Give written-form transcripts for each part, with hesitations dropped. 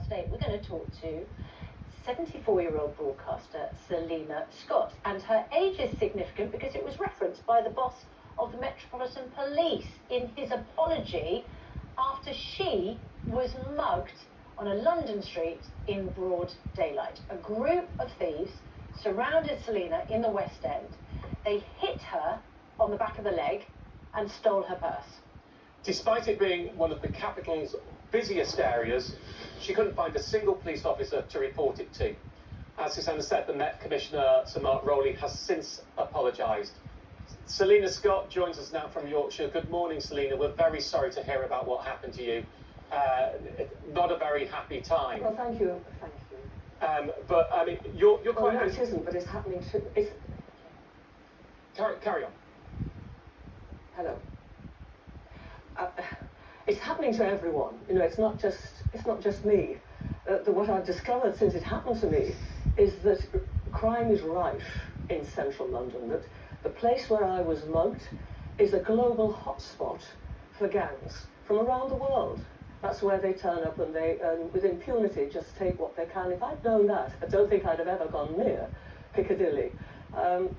past 8, we're going to talk to 74-year-old broadcaster Selina Scott. And her age is significant because it was referenced by the boss of the Metropolitan Police in his apology after she was mugged on a London street in broad daylight. A group of thieves surrounded Selina in the West End. They hit her on the back of the leg and stole her purse. Despite it being one of the capital's busiest areas, she couldn't find a single police officer to report it to. As Susanna said, the Met Commissioner, Sir Mark Rowley, has since apologised. Selina Scott joins us now from Yorkshire. Good morning, Selina. We're very sorry to hear about what happened to you. Not a very happy time. Well, thank you. Thank you. But, I mean, you're quite... No, it isn't, but it's happening to... It's... Carry on. Hello. It's happening to everyone. You know, it's not just me. What I've discovered since it happened to me is that crime is rife in central London, that the place where I was mugged is a global hotspot for gangs from around the world. That's where they turn up and they, with impunity, just take what they can. If I'd known that, I don't think I'd have ever gone near Piccadilly. And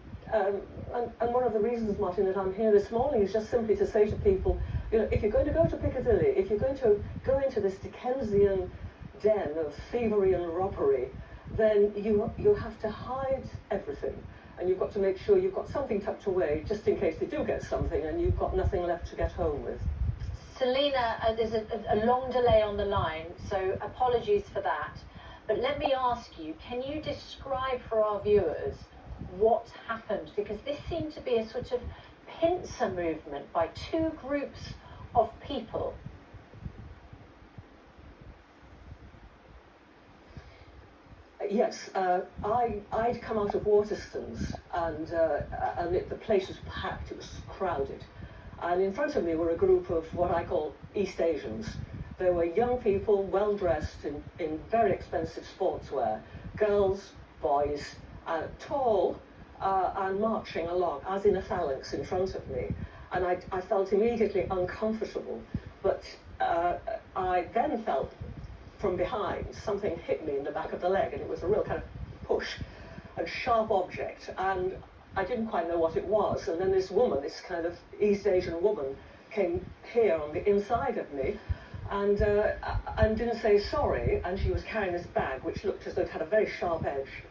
one of the reasons, Martin, that I'm here this morning is just simply to say to people, you know, if you're going to go to Piccadilly, if you're going to go into this Dickensian den of thievery and robbery, then you have to hide everything. And you've got to make sure you've got something tucked away just in case they do get something and you've got nothing left to get home with. Selina, there's a long delay on the line, so apologies for that. But let me ask you, can you describe for our viewers what happened? Because this seemed to be a sort of pincer movement by two groups of people. Yes, I'd come out of Waterstones and the place was packed, it was crowded. And in front of me were a group of what I call East Asians. They were young people, well dressed in very expensive sportswear, girls, boys, tall and marching along, as in a phalanx in front of me. And I felt immediately uncomfortable, but I then felt from behind something hit me in the back of the leg, and it was a real kind of push, a sharp object, and I didn't quite know what it was. And then this woman, this kind of East Asian woman, came here on the inside of me and didn't say sorry, and she was carrying this bag which looked as though it had a very sharp edge.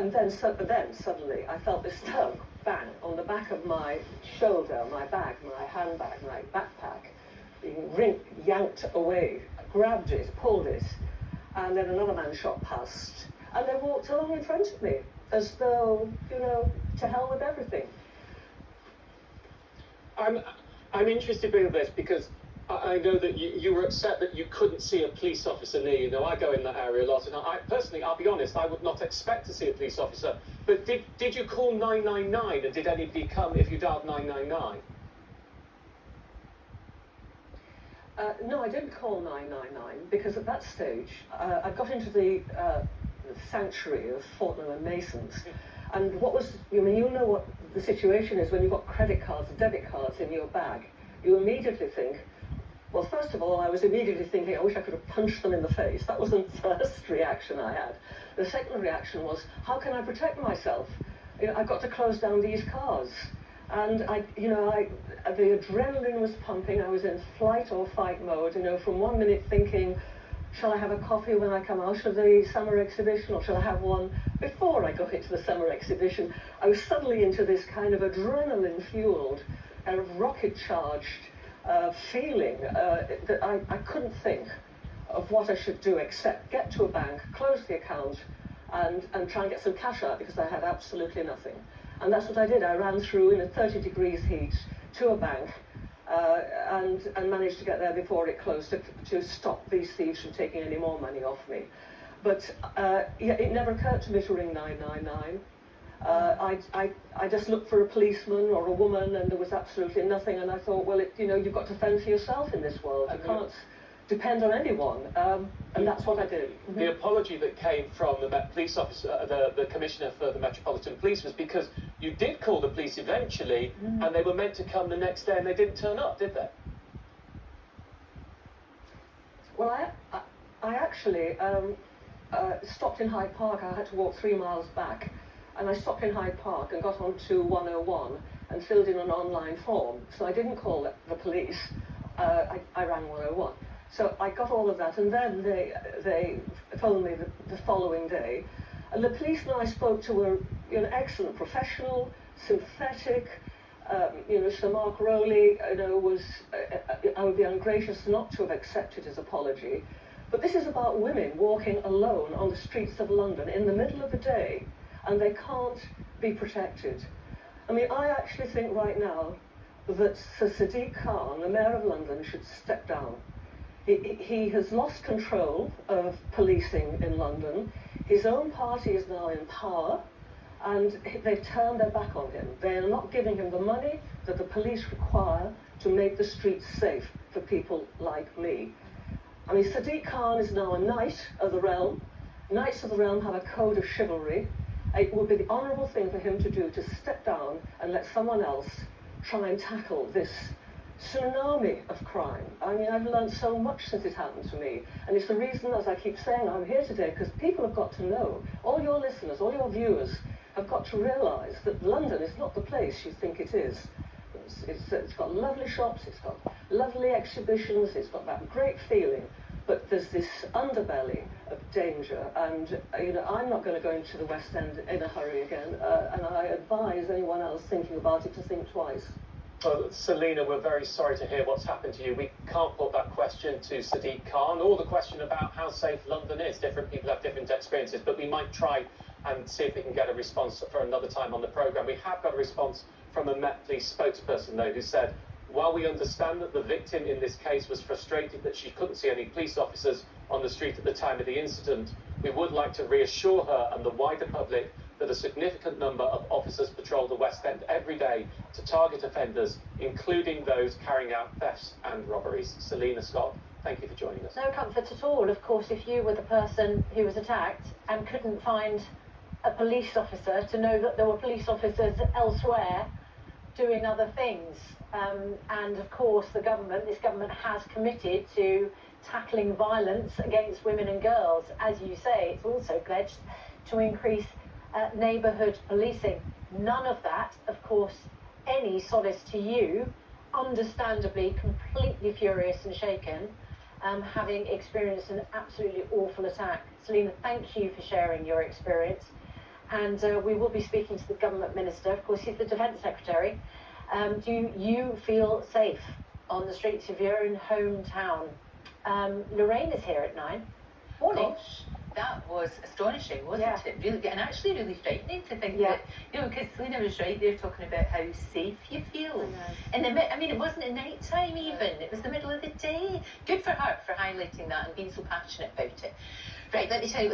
Then suddenly I felt this tug, bang, on the back of my shoulder, my bag, my handbag, my backpack, being yanked away. I grabbed it, pulled it, and then another man shot past, and they walked along in front of me, as though, you know, to hell with everything. I'm interested in this because I know that you were upset that you couldn't see a police officer near you. You know, I go in that area a lot, and personally, I'll be honest, I would not expect to see a police officer. But did you call 999, and did anybody come if you dialed 999? No, I didn't call 999 because at that stage I got into the sanctuary of Fortnum and Masons, and what was, I mean, you know what the situation is when you've got credit cards, debit cards in your bag. You immediately think, well, first of all, I was immediately thinking, I wish I could have punched them in the face. That was the first reaction I had. The second reaction was, how can I protect myself? You know, I've got to close down these cars. And the adrenaline was pumping. I was in flight or fight mode, you know, from 1 minute thinking, shall I have a coffee when I come out of the summer exhibition, or shall I have one before I go into the summer exhibition? I was suddenly into this kind of adrenaline-fueled, kind of rocket-charged feeling that I couldn't think of what I should do except get to a bank, close the account, and try and get some cash out, because I had absolutely nothing. And that's what I did. I ran through in a 30 degrees heat to a bank and managed to get there before it closed to stop these thieves from taking any more money off me. But it never occurred to me to ring 999. I just looked for a policeman or a woman, and there was absolutely nothing. And I thought, well, you've got to fend for yourself in this world. You can't depend on anyone, and that's what I did. The apology that came from the Met Police officer, the Commissioner for the Metropolitan Police, was because you did call the police eventually, and they were meant to come the next day, and they didn't turn up, did they? Well, I actually stopped in Hyde Park. I had to walk 3 miles back, and I stopped in Hyde Park and got onto 101 and filled in an online form. So I didn't call the police. I rang 101. So I got all of that, and then they phoned me the following day. And the policeman I spoke to were, you know, excellent, professional, sympathetic. You know, Sir Mark Rowley, you know, was. I would be ungracious not to have accepted his apology. But this is about women walking alone on the streets of London in the middle of the day, and they can't be protected. I mean, I actually think right now that Sir Sadiq Khan, the Mayor of London, should step down. He has lost control of policing in London. His own party is now in power, and they've turned their back on him. They are not giving him the money that the police require to make the streets safe for people like me. I mean, Sadiq Khan is now a Knight of the Realm. Knights of the Realm have a code of chivalry. It would be the honourable thing for him to do to step down and let someone else try and tackle this tsunami of crime. I mean, I've learned so much since it happened to me, and it's the reason, as I keep saying, I'm here today, because people have got to know, all your listeners, all your viewers have got to realise that London is not the place you think it is. It's got lovely shops, it's got lovely exhibitions, it's got that great feeling, but there's this underbelly of danger, and you know, I'm not going to go into the West End in a hurry again, and I advise anyone else thinking about it to think twice. Well, Selina, we're very sorry to hear what's happened to you. We can't put that question to Sadiq Khan, or the question about how safe London is. Different people have different experiences, but we might try and see if we can get a response for another time on the programme. We have got a response from a Met Police spokesperson, though, who said, while we understand that the victim in this case was frustrated that she couldn't see any police officers on the street at the time of the incident, we would like to reassure her and the wider public that a significant number of officers patrol the West End every day to target offenders, including those carrying out thefts and robberies. Selina Scott, thank you for joining us. No comfort at all, of course, if you were the person who was attacked and couldn't find a police officer, to know that there were police officers elsewhere doing other things. And of course, this government has committed to tackling violence against women and girls. As you say, it's also pledged to increase neighbourhood policing. None of that, of course, any solace to you, understandably completely furious and shaken, having experienced an absolutely awful attack. Selina, thank you for sharing your experience. And we will be speaking to the government minister. Of course, he's the Defence Secretary. Do you feel safe on the streets of your own hometown? Lorraine is here at 9. Morning. Gosh, that was astonishing, wasn't it? Really, and actually really frightening to think that, you know, because Selina was right there talking about how safe you feel. And I mean, it wasn't at night time even, it was the middle of the day. Good for her for highlighting that and being so passionate about it. Right, let me tell you